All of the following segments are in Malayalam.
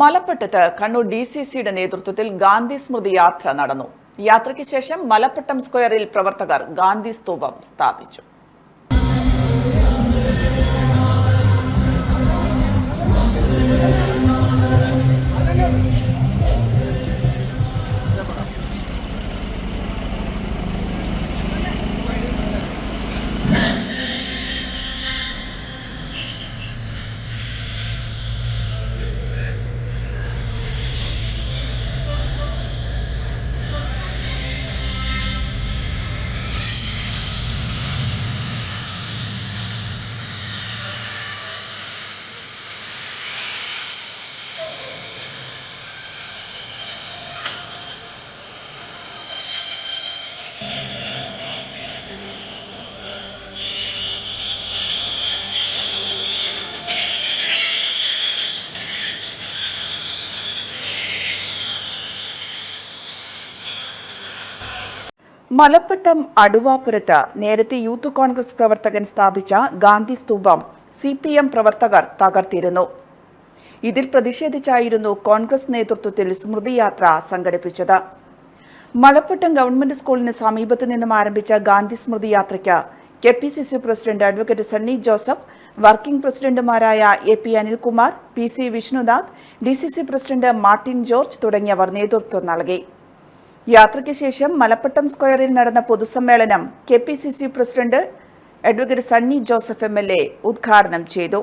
മലപ്പട്ടത്ത് കണ്ണൂർ DCCയുടെ നേതൃത്വത്തിൽ ഗാന്ധി സ്മൃതി യാത്ര നടന്നു. യാത്രയ്ക്ക് ശേഷം മലപ്പട്ടം സ്ക്വയറിൽ പ്രവർത്തകർ ഗാന്ധി സ്തൂപം സ്ഥാപിച്ചു. മലപ്പട്ടം അടുവാപുരത്ത് നേരത്തെ യൂത്ത് കോൺഗ്രസ് പ്രവർത്തകൻ സ്ഥാപിച്ച ഗാന്ധി സ്തൂപം CPM പ്രവർത്തകർ തകർത്തിരുന്നു. ഇതിൽ പ്രതിഷേധിച്ചായിരുന്നു കോൺഗ്രസ് നേതൃത്വത്തിൽ സ്മൃതിയാത്ര സംഘടിപ്പിച്ചത്. മലപ്പട്ടം ഗവൺമെന്റ് സ്കൂളിന് സമീപത്തു നിന്നും ആരംഭിച്ച ഗാന്ധി സ്മൃതി യാത്രയ്ക്ക് KPCC president advocate Sunny Joseph, working പ്രസിഡന്റുമാരായ AP Anilkumar, PC Vishnunath, DCC president Martin George തുടങ്ങിയവർ നേതൃത്വം നൽകി. യാത്രയ്ക്ക് ശേഷം മലപ്പട്ടം സ്ക്വയറിൽ നടന്ന പൊതുസമ്മേളനം KPCC president advocate Sunny Joseph MLA ഉദ്ഘാടനം ചെയ്തു.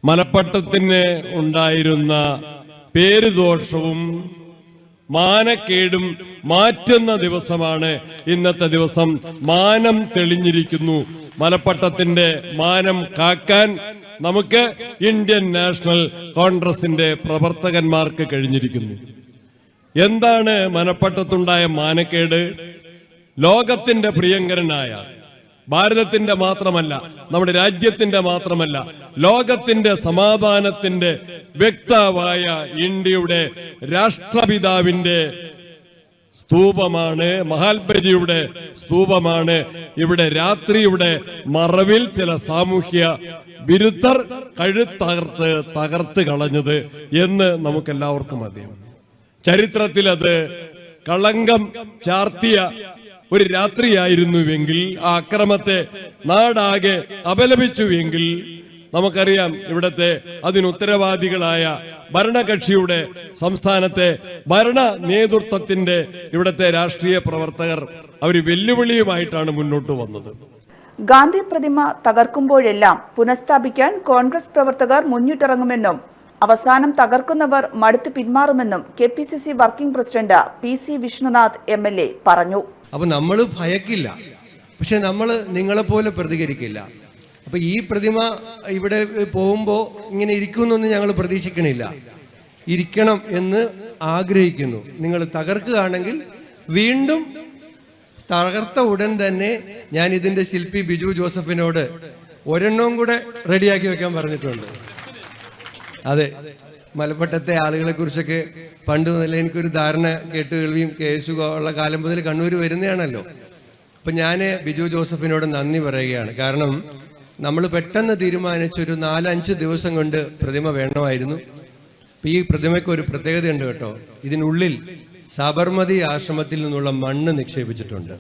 മലപ്പട്ടത്തിന് ഉണ്ടായിരുന്ന പേരുദോഷവും മാനക്കേടും മാറ്റുന്ന ദിവസമാണ് ഇന്നത്തെ ദിവസം. മാനം തെളിഞ്ഞിരിക്കുന്നു. മലപ്പട്ടത്തിന്റെ മാനം കാക്കാൻ നമുക്ക് ഇന്ത്യൻ നാഷണൽ കോൺഗ്രസിന്റെ പ്രവർത്തകന്മാർക്ക് കഴിഞ്ഞിരിക്കുന്നു. എന്താണ് മലപ്പട്ടത്തുണ്ടായ മാനക്കേട്? ലോകത്തിന്റെ പ്രിയങ്കരനായ, ഭാരതത്തിന്റെ മാത്രമല്ല, നമ്മുടെ രാജ്യത്തിന്റെ മാത്രമല്ല, ലോകത്തിന്റെ സമാധാനത്തിന്റെ വ്യക്തമായ ഇന്ത്യയുടെ രാഷ്ട്രപിതാവിന്റെ സ്തൂപമാണ്, മഹാത്മജിയുടെ സ്തൂപമാണ് ഇവിടെ രാത്രിയുടെ മറവിൽ ചില സാമൂഹ്യ വിരുദ്ധർ തകർത്ത് കളഞ്ഞത് എന്ന് നമുക്കെല്ലാവർക്കും അറിയാം. ചരിത്രത്തിൽ അത് കളങ്കം ചാർത്തിയ ഒരു രാത്രിയായിരുന്നുവെങ്കിൽ, ആ അക്രമത്തെ നാടാകെ അപലപിച്ചുവെങ്കിൽ നമുക്കറിയാം ഇവിടത്തെ അതിനുത്തരവാദികളായ ഭരണകക്ഷിയുടെ, സംസ്ഥാനത്തെ ഭരണ നേതൃത്വത്തിന്റെ, ഇവിടത്തെ രാഷ്ട്രീയ പ്രവർത്തകർ അവർ വെല്ലുവിളിയുമായിട്ടാണ് മുന്നോട്ട് വന്നത്. ഗാന്ധി പ്രതിമ തകർക്കുമ്പോഴെല്ലാം പുനഃസ്ഥാപിക്കാൻ കോൺഗ്രസ് പ്രവർത്തകർ മുന്നിട്ടിറങ്ങുമെന്നും അവസാനം തകർക്കുന്നവർ മടുത്തു പിന്മാറുമെന്നും KPCC working president PC Vishnunath MLA പറഞ്ഞു. അപ്പൊ നമ്മൾ ഭയക്കില്ല, പക്ഷെ നമ്മൾ നിങ്ങളെപ്പോലെ പ്രതികരിക്കില്ല. അപ്പൊ ഈ പ്രതിമ ഇവിടെ പോകുമ്പോൾ ഇങ്ങനെ ഇരിക്കുമെന്നൊന്നും ഞങ്ങൾ പ്രതീക്ഷിക്കണില്ല. ഇരിക്കണം എന്ന് ആഗ്രഹിക്കുന്നു. നിങ്ങൾ തകർക്കുകയാണെങ്കിൽ വീണ്ടും തകർത്ത ഉടൻ തന്നെ ഞാൻ ഇതിന്റെ ശില്പി ബിജു ജോസഫിനോട് ഒരെണ്ണവും കൂടെ റെഡിയാക്കി വെക്കാൻ പറഞ്ഞിട്ടുണ്ട്. അതെ, മലപ്പട്ടത്തെ ആളുകളെ കുറിച്ചൊക്കെ പണ്ട് മുതൽ എനിക്കൊരു ധാരണ കേട്ടുകേൾവിയും കേസുക ഉള്ള കാലം മുതൽ കണ്ണൂർ വരുന്നതാണല്ലോ. അപ്പൊ ഞാൻ ബിജു ജോസഫിനോട് നന്ദി പറയുകയാണ്. കാരണം നമ്മൾ പെട്ടെന്ന് തീരുമാനിച്ചൊരു 4-5 ദിവസം കൊണ്ട് പ്രതിമ വേണമായിരുന്നു. ഈ പ്രതിമയ്ക്ക് ഒരു പ്രത്യേകതയുണ്ട് കേട്ടോ. ഇതിനുള്ളിൽ സബർമതി ആശ്രമത്തിൽ നിന്നുള്ള മണ്ണ് നിക്ഷേപിച്ചിട്ടുണ്ട്.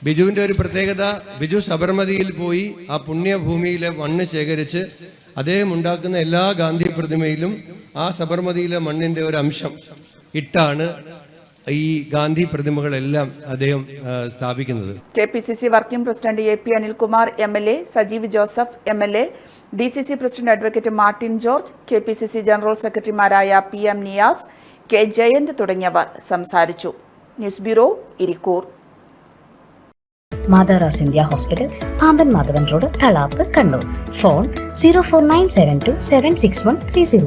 ബിജുവിന്റെ ഒരു പ്രത്യേകത, ബിജു സബർമതിയിൽ പോയി ആ പുണ്യഭൂമിയിലെ മണ്ണ് ശേഖരിച്ച് അദ്ദേഹം ഉണ്ടാക്കുന്ന എല്ലാ ഗാന്ധി പ്രതിമയിലും ആ സബർമതിയിലെ മണ്ണിന്റെ ഒരു അംശം ഇട്ടാണ് ഈ ഗാന്ധി പ്രതിമകളെല്ലാം അദ്ദേഹം സ്ഥാപിക്കുന്നത്. KPCC working president AP Anilkumar MLA, Sajeev Joseph MLA, DCC president advocate Martin George, KPCC general സെക്രട്ടറിമാരായ PM നിയാസ്, K ജയന്ത് തുടങ്ങിയവർ സംസാരിച്ചു. News bureau, Irikkur. Matharas India hospital, Pamban Madhavan road, Thalap, Kannur. Phone 04972761330.